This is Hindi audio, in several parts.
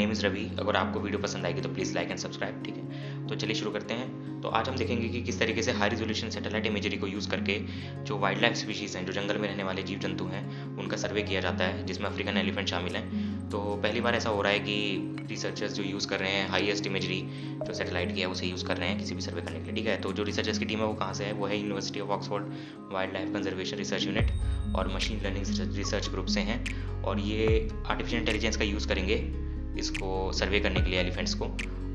Name is Ravi. अगर आपको वीडियो पसंद आएगी तो प्लीज़ लाइक एंड सब्सक्राइब, ठीक है। तो चलिए शुरू करते हैं। तो आज हम देखेंगे कि किस तरीके से हाई रिजोल्यूशन सैटेलाइट इमेजरी को यूज़ करके जो वाइल्ड लाइफ स्पीशीज़ हैं, जो जंगल में रहने वाले जीव जंतु हैं, उनका सर्वे किया जाता है, जिसमें अफ्रीकन एलिफेंट शामिल हैं। तो पहली बार ऐसा हो रहा है कि रिसर्चर्स जो यूज़ कर रहे हैं हाईएस्ट इमेजरी जो सैटेलाइट की है उसे यूज़ कर रहे हैं किसी भी सर्वे करने के लिए, ठीक है। तो जो रिसर्चर्स की टीम है वो कहाँ से है, वो है university of Oxford wild life conservation research unit और मशीन लर्निंग रिसर्च ग्रुप से हैं। और ये आर्टिफिशियल इंटेलिजेंस का यूज़ करेंगे इसको सर्वे करने के लिए एलिफेंट्स को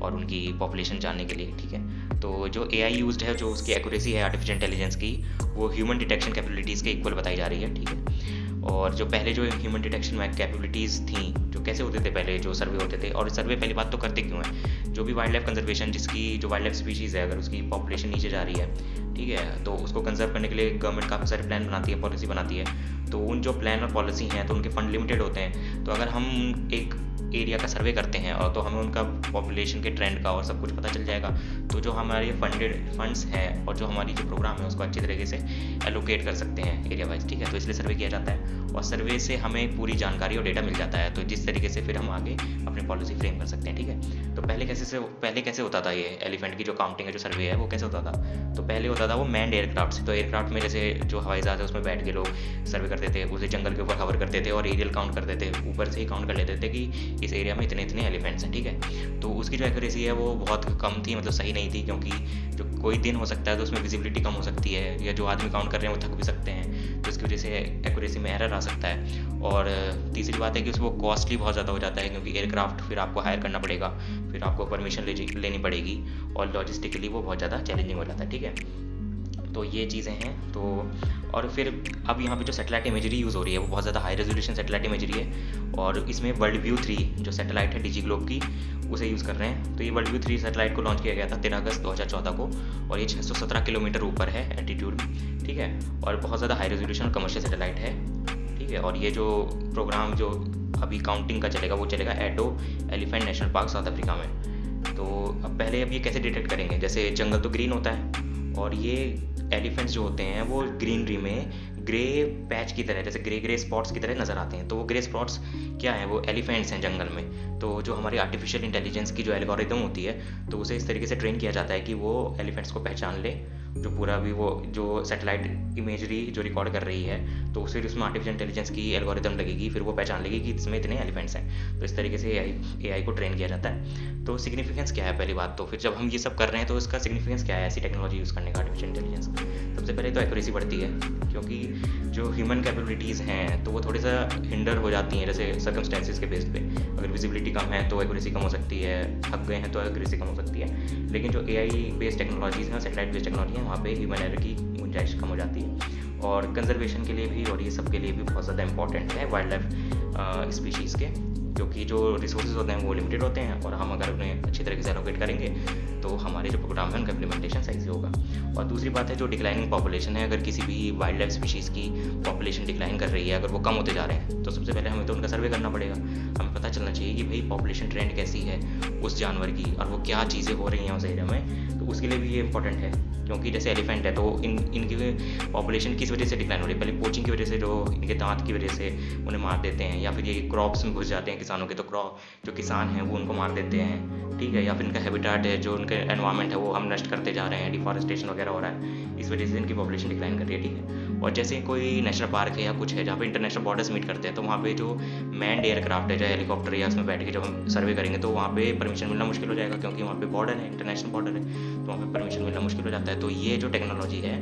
और उनकी पॉपुलेशन जानने के लिए, ठीक है। तो जो AI यूज्ड है, जो उसकी एक्यूरेसी है आर्टिफिशियल इंटेलिजेंस की, वो ह्यूमन डिटेक्शन कैपेबिलिटीज़ के इक्वल बताई जा रही है, ठीक है। और जो पहले जो ह्यूमन डिटेक्शन कैपेबिलिटीज़ थी, जो कैसे होते थे पहले जो सर्वे होते थे, और सर्वे पहली बात तो करते क्यों है, जो भी वाइल्ड लाइफ कंजर्वेशन जिसकी जो वाइल्ड लाइफ स्पीशीज़ है, अगर उसकी पॉपुलेशन नीचे जा रही है, ठीक है, तो उसको कंजर्व करने के लिए गवर्नमेंट काफ़ी सारे प्लान बनाती है, पॉलिसी बनाती है। तो उन जो प्लान और पॉलिसी हैं तो उनके फंड लिमिटेड होते हैं। तो अगर हम एक एरिया का सर्वे करते हैं और तो हमें उनका पॉपुलेशन के ट्रेंड का और सब कुछ पता चल जाएगा, तो जो हमारे फंड्स हैं और जो हमारी जो प्रोग्राम है उसको अच्छी तरीके से एलोकेट कर सकते हैं एरिया वाइज, ठीक है। तो इसलिए सर्वे किया जाता है और सर्वे से हमें पूरी जानकारी और डेटा मिल जाता है, तो जिस तरीके से फिर हम आगे अपनी पॉलिसी फ्रेम कर सकते हैं, ठीक है। तो पहले कैसे होता था ये एलिफेंट की जो काउंटिंग है, जो सर्वे है, वो कैसे होता था। तो पहले होता था वो मैन्ड एयरक्राफ्ट से। तो एयरक्राफ्ट में जैसे जो हवाई जहाज़ है उसमें बैठ के लोग सर्वे करते थे, उसे जंगल के ऊपर कवर करते थे और एरियल काउंट करते थे, ऊपर से ही काउंट कर लेते थे कि इस एरिया में इतने इतने एलिफेंट्स हैं, ठीक है। तो उसकी जो एक्यूरेसी है वो बहुत कम थी, मतलब सही नहीं थी, क्योंकि जो कोई दिन हो सकता है तो उसमें विजिबिलिटी कम हो सकती है, या जो आदमी काउंट कर रहे हैं वो थक भी सकते हैं, तो इसकी वजह से एक्यूरेसी में एरर आ सकता है। और तीसरी बात है कि उसको कॉस्टली बहुत ज़्यादा हो जाता है, क्योंकि एयरक्राफ्ट फिर आपको हायर करना पड़ेगा, फिर आपको परमिशन लेनी पड़ेगी और लॉजिस्टिकली वो बहुत ज़्यादा चैलेंजिंग हो जाता है, ठीक है। तो ये चीज़ें हैं। तो और फिर अब यहाँ पे जो सैटेलाइट इमेजरी यूज़ हो रही है वो बहुत ज़्यादा हाई रेजोल्यूशन सैटेलाइट इमेजरी है, और इसमें वर्ल्ड व्यू 3 जो सैटेलाइट है डिजी ग्लोब की, उसे यूज़ कर रहे हैं। तो ये वर्ल्ड व्यू 3 सैटेलाइट को लॉन्च किया गया था 13 अगस्त 2014 को, और ये 617 किलोमीटर ऊपर है एल्टीट्यूड, ठीक है। और बहुत ज़्यादा हाई रेजोल्यूशन कमर्शियल सैटेलाइट है, ठीक है। और ये जो प्रोग्राम जो अभी काउंटिंग का चलेगा वो चलेगा Addo elephant national park South Africa में। तो अब ये कैसे डिटेक्ट करेंगे, जैसे जंगल तो ग्रीन होता है और ये एलिफेंट्स जो होते हैं वो ग्रीनरी में ग्रे पैच की तरह, जैसे ग्रे स्पॉट्स की तरह नज़र आते हैं। तो वो ग्रे स्पॉट्स क्या हैं, वो एलिफेंट्स हैं जंगल में। तो जो हमारी आर्टिफिशियल इंटेलिजेंस की जो एल्गोरिदम होती है, तो उसे इस तरीके से ट्रेन किया जाता है कि वो एलिफेंट्स को पहचान ले, जो पूरा भी वो जो सैटेलाइट इमेजरी जो रिकॉर्ड कर रही है, तो फिर उसमें आर्टिफिशियल इंटेलिजेंस की एल्गोरिदम लगेगी, फिर वो पहचान लेगी कि इसमें इतने एलिफेंट्स हैं। तो इस तरीके से AI को ट्रेन किया जाता है। तो सिग्निफिकेंस क्या है, पहली बात तो फिर जब हम ये सब कर रहे हैं तो इसका सिग्निफिकेंस क्या है ऐसी टेक्नोलॉजी यूज़ करने का, आर्टिफिशियल इंटेलिजेंस। सबसे पहले तो एक्यूरेसी बढ़ती है, क्योंकि जो ह्यूमन कैपेबिलिटीज़ हैं तो वो थोड़ी सा हिंडर हो जाती हैं, जैसे सर्कमस्टेंसेस के बेस पे। अगर विजिबिलिटी कम है तो एक्यूरेसी कम हो सकती है, थक गए हैं तो एक्यूरेसी कम हो सकती है। लेकिन जो AI बेस्ड टेक्नोलॉजीज़ हैं, सैटेलाइट बेस्ड टेक्नोलॉजी हैं, वहाँ पे ह्यूमन एरर की गुंजाइश कम हो जाती है। और कंजर्वेशन के लिए भी और ये सब के लिए भी बहुत ज़्यादा इंपॉर्टेंट है वाइल्ड लाइफ स्पीशीज़ के, क्योंकि जो रिसोर्सेज होते हैं वो लिमिटेड होते हैं, और हम अगर उन्हें अच्छी तरीके से एलोकेट करेंगे तो हमारे जो प्रोग्राम है उनका इम्प्लीमेंटेशन सही से होगा। और दूसरी बात है जो डिक्लाइनिंग पॉपुलेशन है, अगर किसी भी वाइल्ड लाइफ स्पीशीज़ की पॉपुलेशन डिक्लाइन कर रही है, अगर वो कम होते जा रहे हैं, तो सबसे पहले हमें तो उनका सर्वे करना पड़ेगा। हमें पता चलना चाहिए कि भाई पॉपुलेशन ट्रेंड कैसी है उस जानवर की, और वो क्या चीज़ें हो रही हैं उस एरिया में। तो उसके लिए भी ये इंपॉर्टेंट है, क्योंकि जैसे एलिफेंट है तो इनकी पॉपुलेशन किस वजह से डिक्लाइन हो रही है, पहले पोचिंग की वजह से, जो इनके दांत की वजह से उन्हें मार देते हैं, या फिर ये क्रॉप्स में घुस जाते हैं किसानों के, तो जो किसान हैं वो उनको मार देते हैं, ठीक है। या फिर इनका हैबिटेट है, जो उनका एनवायरनमेंट है वो हम नष्ट करते जा रहे हैं, डिफॉरेस्टेशन वगैरह हो रहा है, इस वजह से इनकी पॉपुलेशन डिक्लाइन कर रही है, ठीक है। और जैसे कोई नेशनल पार्क है या कुछ है जहाँ पे इंटरनेशनल बॉर्डर्स मीट करते हैं, तो वहाँ पे जो मैन्ड एयरक्राफ्ट है, चाहे हेलीकॉप्टर या उसमें बैठ के जब हम सर्वे करेंगे तो वहाँ पे परमिशन मिलना मुश्किल हो जाएगा, क्योंकि वहाँ पे बॉर्डर है, इंटरनेशनल बॉर्डर है, तो वहाँ पे परमिशन मिलना मुश्किल हो जाता है। तो ये जो टेक्नोलॉजी है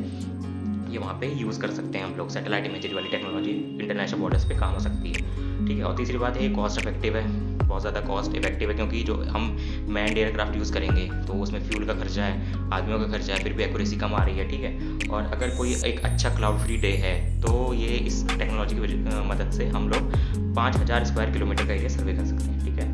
ये वहाँ पे यूज़ कर सकते हैं हम लोग, सैटेलाइट इमेजरी वाली टेक्नोलॉजी इंटरनेशनल बॉर्डर्स पे काम हो सकती है, ठीक है। और तीसरी बात है कॉस्ट इफेक्टिव है, बहुत ज़्यादा कॉस्ट इफेक्टिव है, क्योंकि जो हम मैन्ड एयरक्राफ्ट यूज़ करेंगे तो उसमें फ्यूल का खर्चा है, आदमियों का खर्चा है, फिर भी एक्यूरेसी कम आ रही है, ठीक है। और अगर कोई एक अच्छा क्लाउड फ्री डे है तो ये इस टेक्नोलॉजी की मदद से हम लोग 5000 स्क्वायर किलोमीटर का एरिया सर्वे कर सकते हैं, ठीक है।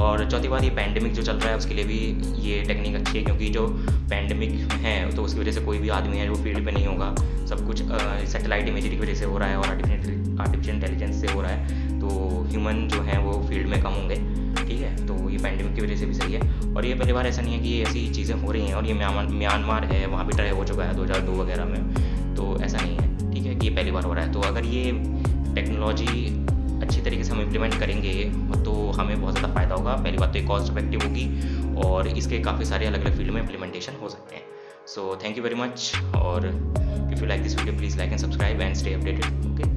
और चौथी बात, ये पैंडेमिक जो चल रहा है उसके लिए भी ये टेक्निक अच्छी है, क्योंकि जो पैंडेमिक है तो उसकी वजह से कोई भी आदमी है जो फील्ड पे नहीं होगा, सब कुछ सैटेलाइट इमेजरी की वजह से हो रहा है और आर्टिफिशियल इंटेलिजेंस से हो रहा है, तो ह्यूमन जो है वो फील्ड में कम होंगे, ठीक है। तो ये पैंडेमिक की वजह से भी सही है। और ये पहली बार ऐसा नहीं है कि ये ऐसी चीज़ें हो रही हैं, और ये म्यांमार है वहाँ भी ट्राई हो चुका है 2002 वगैरह में, तो ऐसा नहीं है, ठीक है, कि ये पहली बार हो रहा है। तो अगर ये टेक्नोलॉजी अच्छी तरीके से हम इम्प्लीमेंट करेंगे तो हमें बहुत ज़्यादा फ़ायदा होगा। पहली बात तो ये कॉस्ट इफेक्टिव होगी और इसके काफ़ी सारे अलग अलग फील्ड में इम्प्लीमेंटेशन हो सकते हैं। So thank you very much, और if you like this video please like and subscribe and stay updated. Okay.